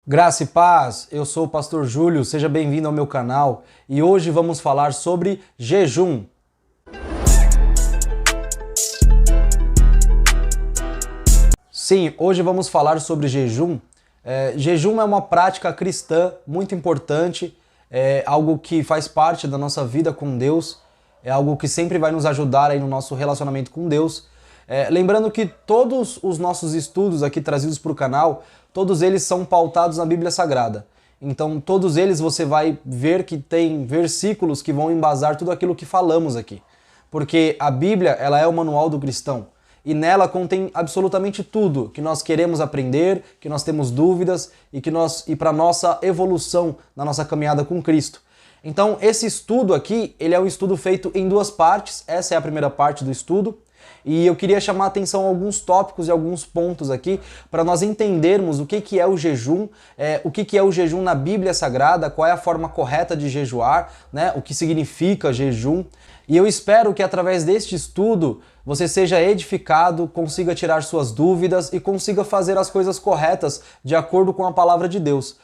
Graça e paz, eu sou o Pastor Júlio, seja bem-vindo ao meu canal e hoje vamos falar sobre jejum. Sim, hoje vamos falar sobre jejum. Jejum é uma prática cristã muito importante, é algo que faz parte da nossa vida com Deus, é algo que sempre vai nos ajudar aí no nosso relacionamento com Deus. Lembrando que todos os nossos estudos aqui trazidos para o canal, todos eles são pautados na Bíblia Sagrada. Então, todos eles você vai ver que tem versículos que vão embasar tudo aquilo que falamos aqui. Porque a Bíblia, ela é o manual do cristão. E nela contém absolutamente tudo que nós queremos aprender, que nós temos dúvidas e para nossa evolução na nossa caminhada com Cristo. Então, esse estudo aqui, ele é um estudo feito em duas partes. Essa é a primeira parte do estudo. E eu queria chamar a atenção a alguns tópicos e alguns pontos aqui para nós entendermos o que é o jejum, o que é o jejum na Bíblia Sagrada, qual é a forma correta de jejuar, né? O que significa jejum. E eu espero que através deste estudo você seja edificado, consiga tirar suas dúvidas e consiga fazer as coisas corretas de acordo com a palavra de Deus.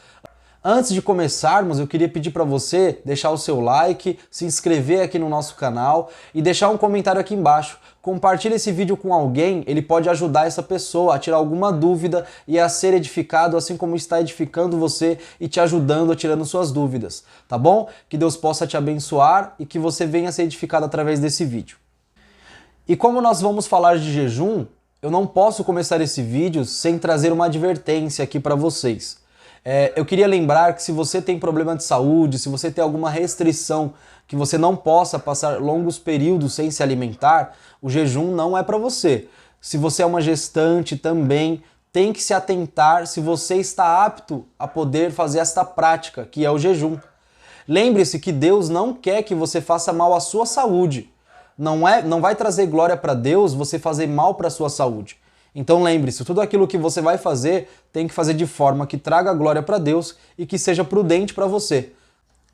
Antes de começarmos, eu queria pedir para você deixar o seu like, se inscrever aqui no nosso canal e deixar um comentário aqui embaixo. Compartilhe esse vídeo com alguém, ele pode ajudar essa pessoa a tirar alguma dúvida e a ser edificado, assim como está edificando você e te ajudando a tirando suas dúvidas, tá bom? Que Deus possa te abençoar e que você venha a ser edificado através desse vídeo. E como nós vamos falar de jejum, eu não posso começar esse vídeo sem trazer uma advertência aqui para vocês. Eu queria lembrar que se você tem problema de saúde, se você tem alguma restrição que você não possa passar longos períodos sem se alimentar, o jejum não é para você. Se você é uma gestante também, tem que se atentar se você está apto a poder fazer esta prática, que é o jejum. Lembre-se que Deus não quer que você faça mal à sua saúde. Não vai trazer glória para Deus você fazer mal para a sua saúde. Então lembre-se, tudo aquilo que você vai fazer tem que fazer de forma que traga glória para Deus e que seja prudente para você.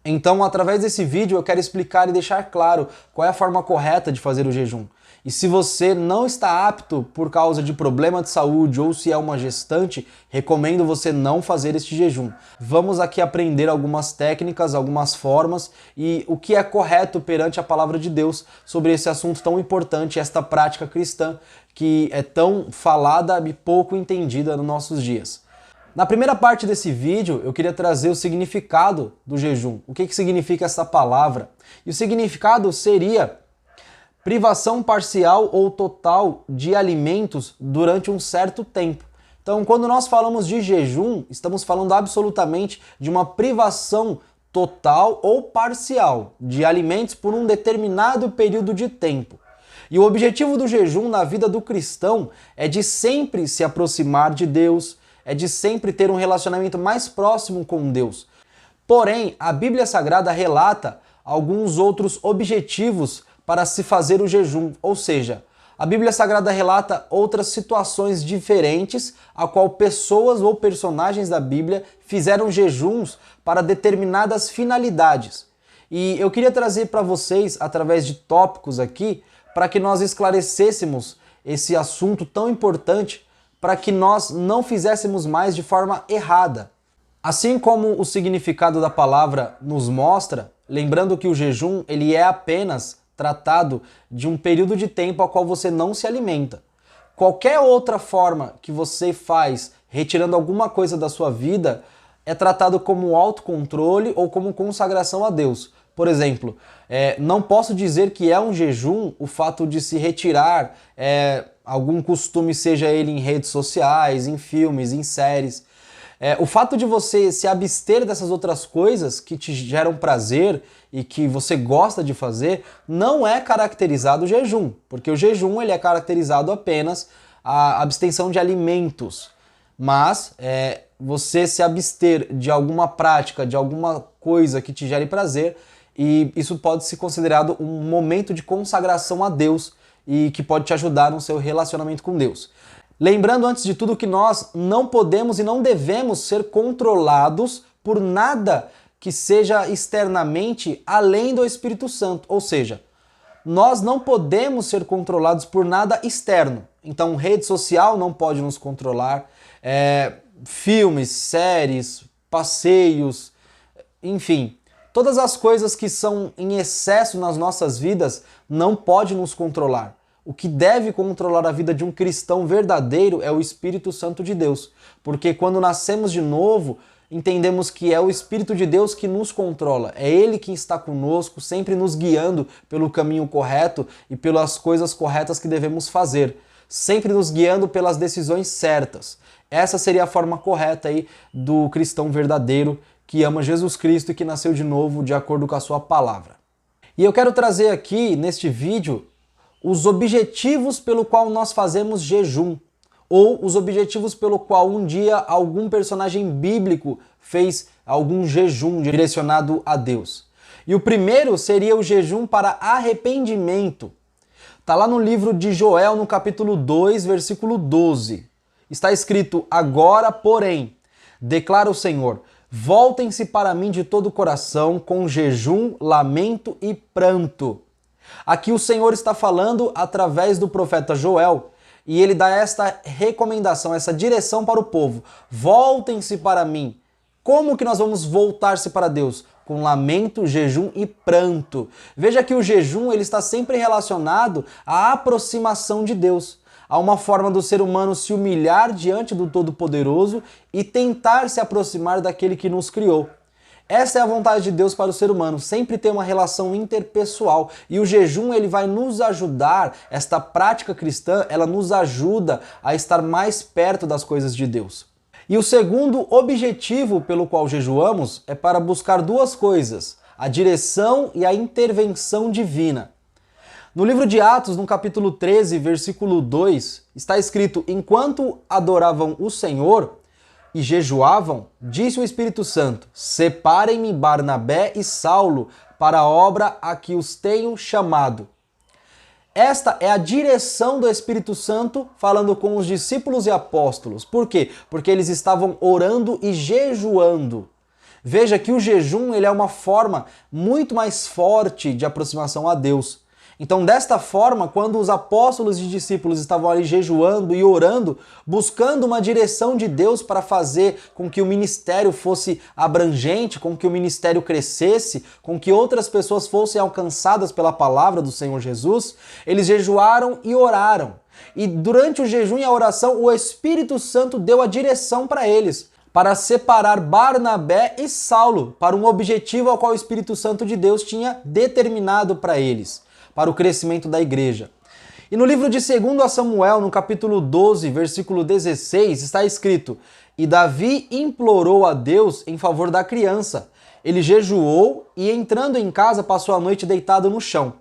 Então, através desse vídeo eu quero explicar e deixar claro qual é a forma correta de fazer o jejum. E se você não está apto por causa de problema de saúde ou se é uma gestante, recomendo você não fazer este jejum. Vamos aqui aprender algumas técnicas, algumas formas e o que é correto perante a palavra de Deus sobre esse assunto tão importante, esta prática cristã que é tão falada e pouco entendida nos nossos dias. Na primeira parte desse vídeo, eu queria trazer o significado do jejum. O que significa essa palavra? E o significado seria privação parcial ou total de alimentos durante um certo tempo. Então, quando nós falamos de jejum, estamos falando absolutamente de uma privação total ou parcial de alimentos por um determinado período de tempo. E o objetivo do jejum na vida do cristão é de sempre se aproximar de Deus, é de sempre ter um relacionamento mais próximo com Deus. Porém, a Bíblia Sagrada relata alguns outros objetivos para se fazer o jejum, ou seja, a Bíblia Sagrada relata outras situações diferentes a qual pessoas ou personagens da Bíblia fizeram jejuns para determinadas finalidades. E eu queria trazer para vocês, através de tópicos aqui, para que nós esclarecêssemos esse assunto tão importante, para que nós não fizéssemos mais de forma errada. Assim como o significado da palavra nos mostra, lembrando que o jejum ele é apenas tratado de um período de tempo ao qual você não se alimenta. Qualquer outra forma que você faz retirando alguma coisa da sua vida é tratado como autocontrole ou como consagração a Deus. Por exemplo, não posso dizer que é um jejum o fato de se retirar algum costume, seja ele em redes sociais, em filmes, em séries. O fato de você se abster dessas outras coisas que te geram prazer e que você gosta de fazer, não é caracterizado o jejum, porque o jejum ele é caracterizado apenas a abstenção de alimentos. Mas você se abster de alguma prática, de alguma coisa que te gere prazer, e isso pode ser considerado um momento de consagração a Deus e que pode te ajudar no seu relacionamento com Deus. Lembrando antes de tudo que nós não podemos e não devemos ser controlados por nada que seja externamente além do Espírito Santo. Ou seja, nós não podemos ser controlados por nada externo. Então, rede social não pode nos controlar, filmes, séries, passeios, enfim, todas as coisas que são em excesso nas nossas vidas não pode nos controlar. O que deve controlar a vida de um cristão verdadeiro é o Espírito Santo de Deus, porque quando nascemos de novo, entendemos que é o Espírito de Deus que nos controla, é Ele que está conosco, sempre nos guiando pelo caminho correto e pelas coisas corretas que devemos fazer, sempre nos guiando pelas decisões certas. Essa seria a forma correta aí do cristão verdadeiro que ama Jesus Cristo e que nasceu de novo de acordo com a sua palavra. E eu quero trazer aqui neste vídeo os objetivos pelo qual nós fazemos jejum, ou os objetivos pelo qual um dia algum personagem bíblico fez algum jejum direcionado a Deus. E o primeiro seria o jejum para arrependimento. Está lá no livro de Joel, no capítulo 2, versículo 12. Está escrito: agora, porém, declara o Senhor, voltem-se para mim de todo o coração, com jejum, lamento e pranto. Aqui o Senhor está falando através do profeta Joel, e ele dá esta recomendação, essa direção para o povo. Voltem-se para mim. Como que nós vamos voltar-se para Deus? Com lamento, jejum e pranto. Veja que o jejum ele está sempre relacionado à aproximação de Deus, a uma forma do ser humano se humilhar diante do Todo-Poderoso e tentar se aproximar daquele que nos criou. Essa é a vontade de Deus para o ser humano, sempre ter uma relação interpessoal. E o jejum ele vai nos ajudar, esta prática cristã, ela nos ajuda a estar mais perto das coisas de Deus. E o segundo objetivo pelo qual jejuamos é para buscar duas coisas: a direção e a intervenção divina. No livro de Atos, no capítulo 13, versículo 2, está escrito: enquanto adoravam o Senhor e jejuavam, disse o Espírito Santo: separem-me Barnabé e Saulo para a obra a que os tenho chamado. Esta é a direção do Espírito Santo falando com os discípulos e apóstolos. Por quê? Porque eles estavam orando e jejuando. Veja que o jejum ele é uma forma muito mais forte de aproximação a Deus. Então, desta forma, quando os apóstolos e discípulos estavam ali jejuando e orando, buscando uma direção de Deus para fazer com que o ministério fosse abrangente, com que o ministério crescesse, com que outras pessoas fossem alcançadas pela palavra do Senhor Jesus, eles jejuaram e oraram. E durante o jejum e a oração, o Espírito Santo deu a direção para eles, para separar Barnabé e Saulo para um objetivo ao qual o Espírito Santo de Deus tinha determinado para eles, para o crescimento da igreja. E no livro de 2 Samuel, no capítulo 12, versículo 16, está escrito: e Davi implorou a Deus em favor da criança. Ele jejuou e, entrando em casa, passou a noite deitado no chão.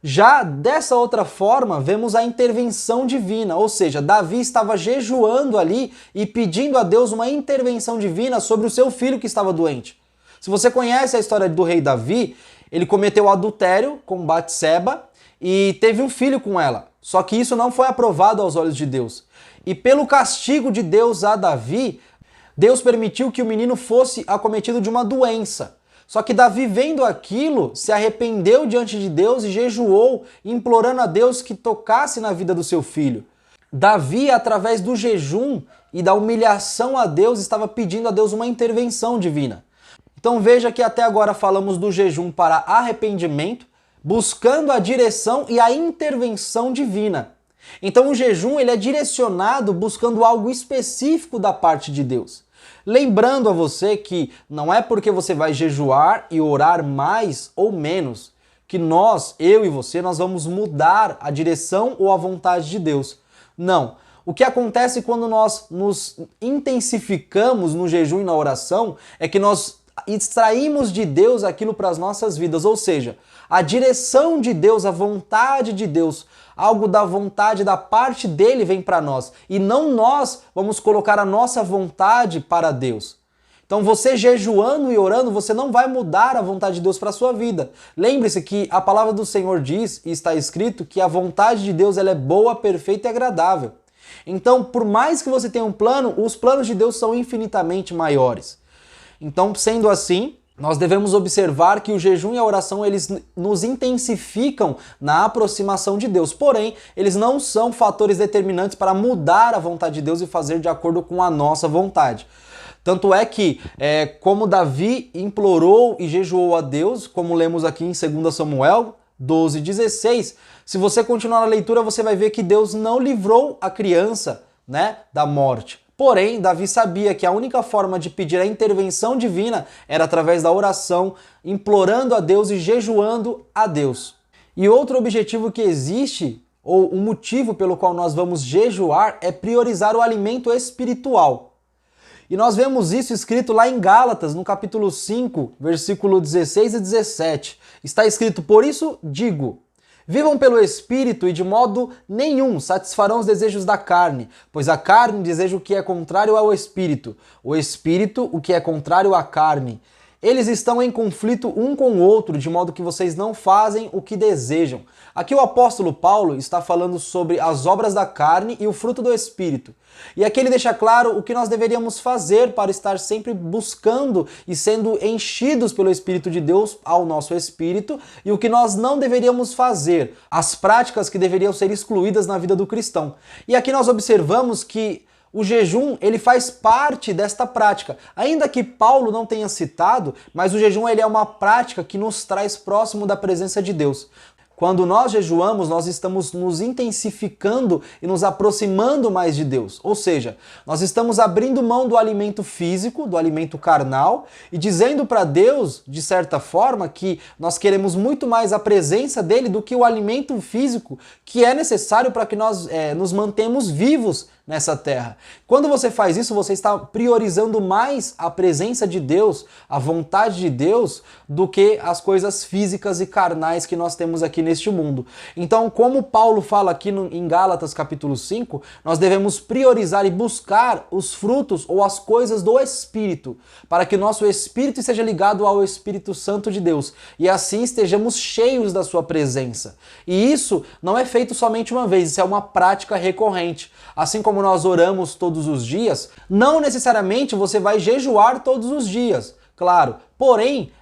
Já dessa outra forma, vemos a intervenção divina, ou seja, Davi estava jejuando ali e pedindo a Deus uma intervenção divina sobre o seu filho que estava doente. Se você conhece a história do rei Davi, ele cometeu adultério com Batseba e teve um filho com ela. Só que isso não foi aprovado aos olhos de Deus. E pelo castigo de Deus a Davi, Deus permitiu que o menino fosse acometido de uma doença. Só que Davi, vendo aquilo, se arrependeu diante de Deus e jejuou, implorando a Deus que tocasse na vida do seu filho. Davi, através do jejum e da humilhação a Deus, estava pedindo a Deus uma intervenção divina. Então veja que até agora falamos do jejum para arrependimento, buscando a direção e a intervenção divina. Então o jejum ele é direcionado buscando algo específico da parte de Deus. Lembrando a você que não é porque você vai jejuar e orar mais ou menos que nós, eu e você, nós vamos mudar a direção ou a vontade de Deus. Não. O que acontece quando nós nos intensificamos no jejum e na oração é que nós extraímos de Deus aquilo para as nossas vidas, ou seja, a direção de Deus, a vontade de Deus, algo da vontade da parte dele vem para nós, e não nós vamos colocar a nossa vontade para Deus. Então você jejuando e orando, você não vai mudar a vontade de Deus para a sua vida. Lembre-se que a palavra do Senhor diz, e está escrito, que a vontade de Deus ela é boa, perfeita e agradável. Então, por mais que você tenha um plano, os planos de Deus são infinitamente maiores. Então, sendo assim, Nós devemos observar que o jejum e a oração eles nos intensificam na aproximação de Deus, porém, eles não são fatores determinantes para mudar a vontade de Deus e fazer de acordo com a nossa vontade. Tanto é que, como Davi implorou e jejuou a Deus, como lemos aqui em 2 Samuel 12:16, se você continuar na leitura, você vai ver que Deus não livrou a criança, né, da morte. Porém, Davi sabia que a única forma de pedir a intervenção divina era através da oração, implorando a Deus e jejuando a Deus. E outro objetivo que existe, ou um motivo pelo qual nós vamos jejuar, é priorizar o alimento espiritual. E nós vemos isso escrito lá em Gálatas, no capítulo 5, versículo 16 e 17. Está escrito: por isso digo, vivam pelo Espírito e de modo nenhum satisfarão os desejos da carne, pois a carne deseja o que é contrário ao Espírito, o Espírito o que é contrário à carne. Eles estão em conflito um com o outro, de modo que vocês não fazem o que desejam. Aqui o apóstolo Paulo está falando sobre as obras da carne e o fruto do Espírito. E aqui ele deixa claro o que nós deveríamos fazer para estar sempre buscando e sendo enchidos pelo Espírito de Deus ao nosso espírito, e o que nós não deveríamos fazer, as práticas que deveriam ser excluídas na vida do cristão. E aqui nós observamos que o jejum, ele faz parte desta prática. Ainda que Paulo não tenha citado, mas o jejum ele é uma prática que nos traz próximo da presença de Deus. Quando nós jejuamos, nós estamos nos intensificando e nos aproximando mais de Deus. Ou seja, nós estamos abrindo mão do alimento físico, do alimento carnal, e dizendo para Deus, de certa forma, que nós queremos muito mais a presença dele do que o alimento físico que é necessário para que nós nos mantemos vivos nessa terra. Quando você faz isso, você está priorizando mais a presença de Deus, a vontade de Deus, do que as coisas físicas e carnais que nós temos aqui neste mundo. Então, como Paulo fala aqui em Gálatas capítulo 5, nós devemos priorizar e buscar os frutos ou as coisas do Espírito, para que nosso espírito esteja ligado ao Espírito Santo de Deus e assim estejamos cheios da sua presença. E isso não é feito somente uma vez, isso é uma prática recorrente. Assim como nós oramos todos os dias, não necessariamente você vai jejuar todos os dias, claro. Porém,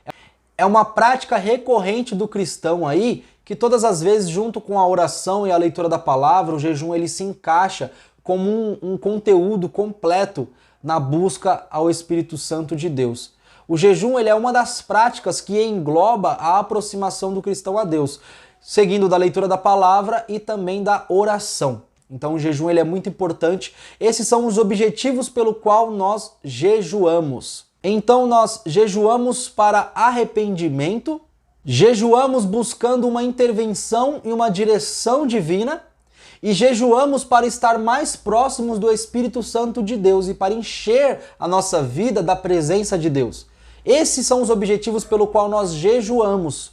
é uma prática recorrente do cristão aí, que todas as vezes, junto com a oração e a leitura da palavra, o jejum ele se encaixa como um conteúdo completo na busca ao Espírito Santo de Deus. O jejum ele é uma das práticas que engloba a aproximação do cristão a Deus, seguindo da leitura da palavra e também da oração. Então o jejum ele é muito importante. Esses são os objetivos pelo qual nós jejuamos. Então nós jejuamos para arrependimento, jejuamos buscando uma intervenção e uma direção divina, e jejuamos para estar mais próximos do Espírito Santo de Deus e para encher a nossa vida da presença de Deus. Esses são os objetivos pelo qual nós jejuamos.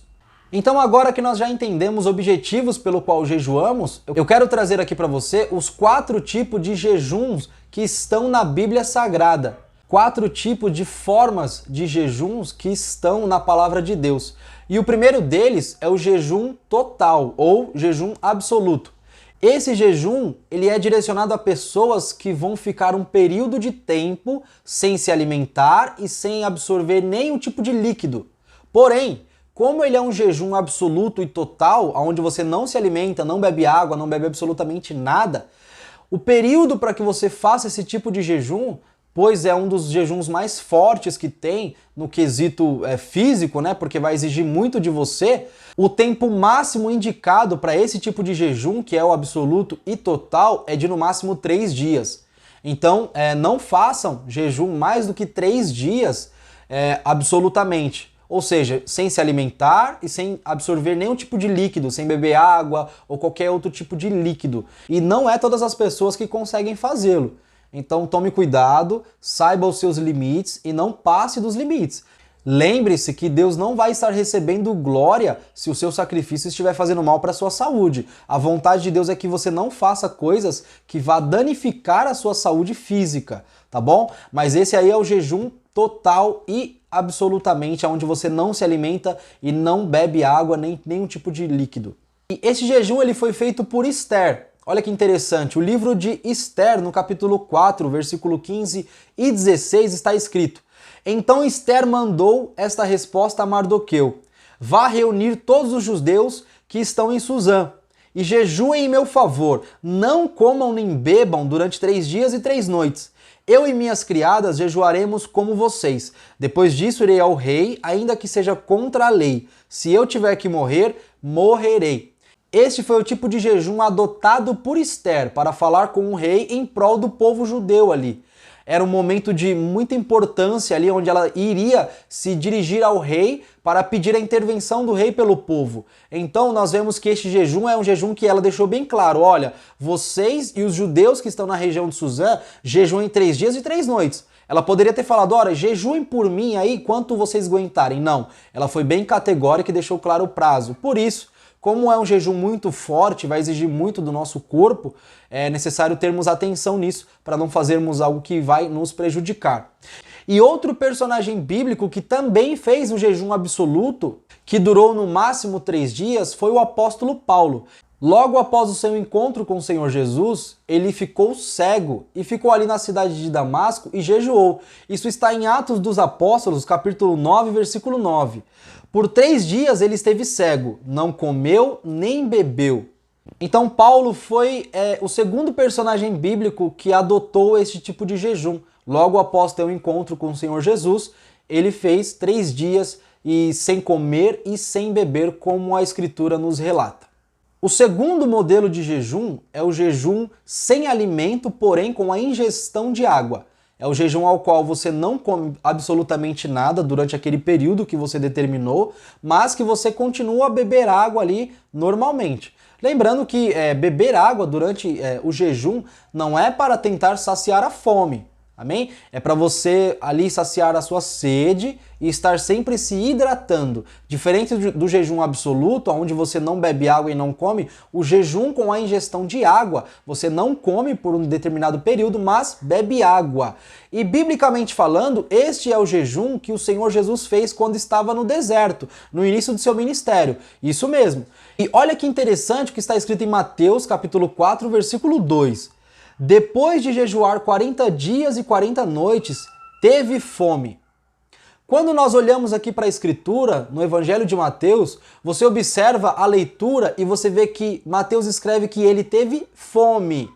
Então agora que nós já entendemos os objetivos pelo qual jejuamos, eu quero trazer aqui para você os 4 tipos de jejuns que estão na Bíblia Sagrada. 4 tipos de formas de jejuns que estão na palavra de Deus. E o primeiro deles é o jejum total ou jejum absoluto. Esse jejum ele é direcionado a pessoas que vão ficar um período de tempo sem se alimentar e sem absorver nenhum tipo de líquido. Porém, como ele é um jejum absoluto e total, onde você não se alimenta, não bebe água, não bebe absolutamente nada, o período para que você faça esse tipo de jejum, pois é um dos jejuns mais fortes que tem no quesito físico, né? Porque vai exigir muito de você, o tempo máximo indicado para esse tipo de jejum, que é o absoluto e total, é de no máximo 3 dias. Então, não façam jejum mais do que 3 dias absolutamente. Ou seja, sem se alimentar e sem absorver nenhum tipo de líquido, sem beber água ou qualquer outro tipo de líquido. E não é todas as pessoas que conseguem fazê-lo. Então tome cuidado, saiba os seus limites e não passe dos limites. Lembre-se que Deus não vai estar recebendo glória se o seu sacrifício estiver fazendo mal para a sua saúde. A vontade de Deus é que você não faça coisas que vá danificar a sua saúde física, tá bom? Mas esse aí é o jejum total e absolutamente, onde você não se alimenta e não bebe água, nem nenhum tipo de líquido. E esse jejum ele foi feito por Esther. Olha que interessante, o livro de Esther, no capítulo 4, versículo 15 e 16, está escrito: Então Ester mandou esta resposta a Mardoqueu: vá reunir todos os judeus que estão em Suzã e jejuem em meu favor, não comam nem bebam durante 3 dias e 3 noites. Eu e minhas criadas jejuaremos como vocês. Depois disso irei ao rei, ainda que seja contra a lei. Se eu tiver que morrer, morrerei. Este foi o tipo de jejum adotado por Ester para falar com o rei em prol do povo judeu ali. Era um momento de muita importância ali, onde ela iria se dirigir ao rei para pedir a intervenção do rei pelo povo. Então nós vemos que este jejum é um jejum que ela deixou bem claro: olha, vocês e os judeus que estão na região de Suzã jejuem 3 dias e 3 noites. Ela poderia ter falado: olha, jejuem por mim aí quanto vocês aguentarem. Não, ela foi bem categórica e deixou claro o prazo. Por isso, como é um jejum muito forte, vai exigir muito do nosso corpo, é necessário termos atenção nisso para não fazermos algo que vai nos prejudicar. E outro personagem bíblico que também fez um jejum absoluto, que durou no máximo 3 dias, foi o apóstolo Paulo. Logo após o seu encontro com o Senhor Jesus, ele ficou cego e ficou ali na cidade de Damasco e jejuou. Isso está em Atos dos Apóstolos, capítulo 9, versículo 9. Por 3 dias ele esteve cego, não comeu nem bebeu. Então Paulo foi o segundo personagem bíblico que adotou esse tipo de jejum. Logo após ter um encontro com o Senhor Jesus, ele fez 3 dias e sem comer e sem beber, como a Escritura nos relata. O segundo modelo de jejum é o jejum sem alimento, porém com a ingestão de água. É o jejum ao qual você não come absolutamente nada durante aquele período que você determinou, mas que você continua a beber água ali normalmente. Lembrando que beber água durante o jejum não é para tentar saciar a fome. Amém? É para você ali saciar a sua sede e estar sempre se hidratando. Diferente do jejum absoluto, onde você não bebe água e não come, o jejum com a ingestão de água, você não come por um determinado período, mas bebe água. E biblicamente falando, este é o jejum que o Senhor Jesus fez quando estava no deserto, no início do seu ministério. Isso mesmo. E olha que interessante o que está escrito em Mateus capítulo 4, versículo 2. Depois de jejuar 40 dias e 40 noites, teve fome. Quando nós olhamos aqui para a Escritura, no Evangelho de Mateus, você observa a leitura e você vê que Mateus escreve que ele teve fome.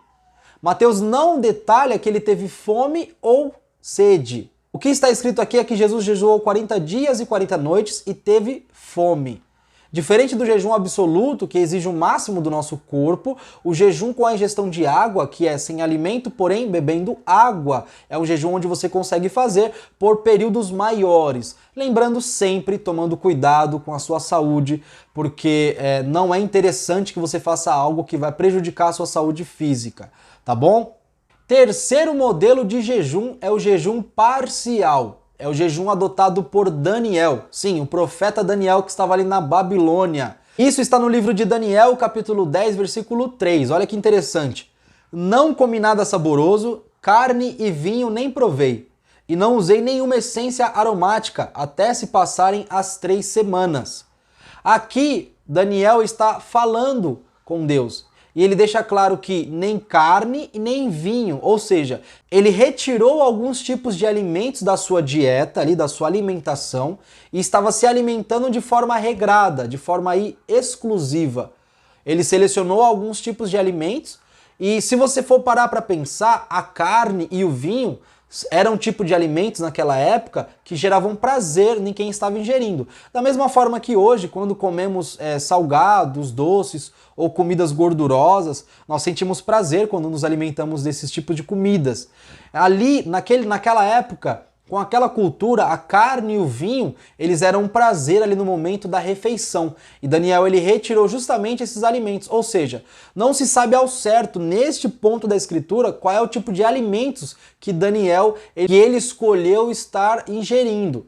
Mateus não detalha que ele teve fome ou sede. O que está escrito aqui é que Jesus jejuou 40 dias e 40 noites e teve fome. Diferente do jejum absoluto, que exige o máximo do nosso corpo, o jejum com a ingestão de água, que é sem alimento, porém bebendo água, é um jejum onde você consegue fazer por períodos maiores. Lembrando sempre, tomando cuidado com a sua saúde, porque não é interessante que você faça algo que vai prejudicar a sua saúde física, tá bom? Terceiro modelo de jejum é o jejum parcial. É o jejum adotado por Daniel. Sim, o profeta Daniel que estava ali na Babilônia. Isso está no livro de Daniel, capítulo 10, versículo 3. Olha que interessante. Não comi nada saboroso, carne e vinho nem provei, e não usei nenhuma essência aromática até se passarem as 3 semanas. Aqui, Daniel está falando com Deus. E ele deixa claro que nem carne e nem vinho, ou seja, ele retirou alguns tipos de alimentos da sua dieta, ali, da sua alimentação, e estava se alimentando de forma regrada, de forma aí exclusiva. Ele selecionou alguns tipos de alimentos, e se você for parar para pensar, a carne e o vinho eram um tipo de alimentos naquela época que geravam prazer em quem estava ingerindo. Da mesma forma que hoje, quando comemos salgados, doces ou comidas gordurosas, nós sentimos prazer quando nos alimentamos desses tipos de comidas. Ali, naquela época, com aquela cultura, a carne e o vinho, eles eram um prazer ali no momento da refeição. E Daniel, ele retirou justamente esses alimentos. Ou seja, não se sabe ao certo, neste ponto da escritura, qual é o tipo de alimentos que Daniel ele escolheu estar ingerindo.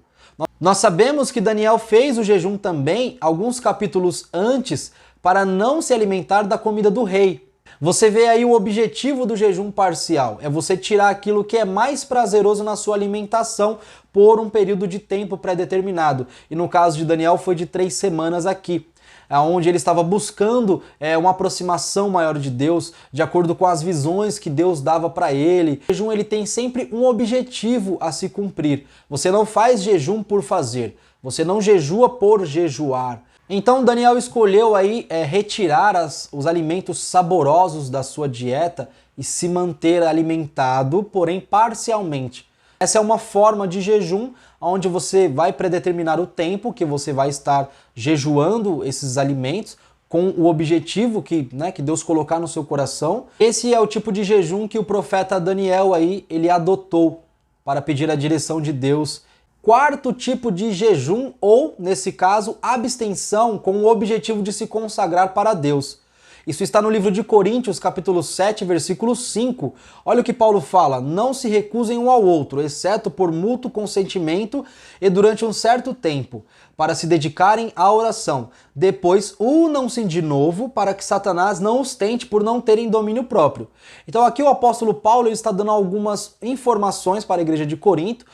Nós sabemos que Daniel fez o jejum também, alguns capítulos antes, para não se alimentar da comida do rei. Você vê aí o objetivo do jejum parcial, é você tirar aquilo que é mais prazeroso na sua alimentação por um período de tempo pré-determinado. E no caso de Daniel foi de 3 semanas aqui. onde ele estava buscando uma aproximação maior de Deus, de acordo com as visões que Deus dava para ele. O jejum ele tem sempre um objetivo a se cumprir. Você não faz jejum por fazer, você não jejua por jejuar. Então Daniel escolheu aí retirar os alimentos saborosos da sua dieta e se manter alimentado, porém parcialmente. Essa é uma forma de jejum onde você vai predeterminar o tempo que você vai estar jejuando esses alimentos com o objetivo que Deus colocar no seu coração. Esse é o tipo de jejum que o profeta Daniel aí, ele adotou para pedir a direção de Deus. Quarto tipo de jejum, ou nesse caso, abstenção com o objetivo de se consagrar para Deus. Isso está no livro de Coríntios, capítulo 7, versículo 5. Olha o que Paulo fala: não se recusem um ao outro, exceto por mútuo consentimento e durante um certo tempo, para se dedicarem à oração. Depois, unam-se de novo, para que Satanás não os tente por não terem domínio próprio. Então aqui o apóstolo Paulo está dando algumas informações para a igreja de Corinto,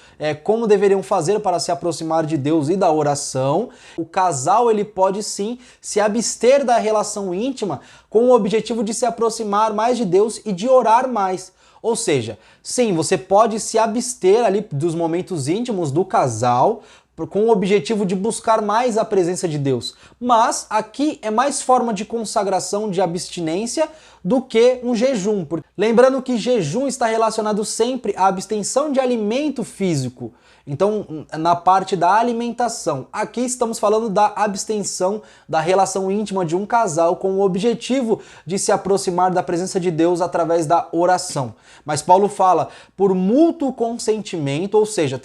como deveriam fazer para se aproximar de Deus e da oração. O casal ele pode sim se abster da relação íntima com o objetivo de se aproximar mais de Deus e de orar mais. Ou seja, sim, você pode se abster ali dos momentos íntimos do casal com o objetivo de buscar mais a presença de Deus. Mas aqui é mais forma de consagração, de abstinência, do que um jejum. Lembrando que jejum está relacionado sempre à abstenção de alimento físico. Então, na parte da alimentação. Aqui estamos falando da abstenção da relação íntima de um casal com o objetivo de se aproximar da presença de Deus através da oração. Mas Paulo fala por mútuo consentimento, ou seja,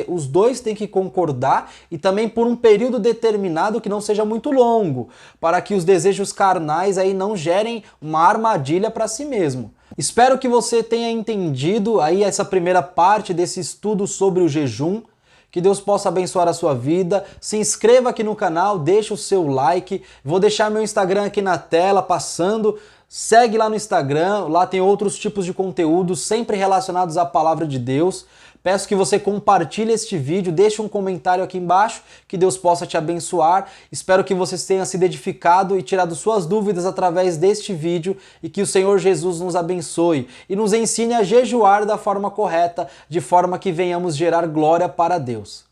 os dois têm que concordar e também por um período determinado que não seja muito longo, para que os desejos carnais aí não gerem uma armadilha para si mesmo. Espero que você tenha entendido aí essa primeira parte desse estudo sobre o jejum. Que Deus possa abençoar a sua vida. Se inscreva aqui no canal, deixa o seu like. Vou deixar meu Instagram aqui na tela passando. Segue lá no Instagram, lá tem outros tipos de conteúdos sempre relacionados à palavra de Deus. Peço que você compartilhe este vídeo, deixe um comentário aqui embaixo, que Deus possa te abençoar. Espero que você tenha sido edificado e tirado suas dúvidas através deste vídeo e que o Senhor Jesus nos abençoe e nos ensine a jejuar da forma correta, de forma que venhamos gerar glória para Deus.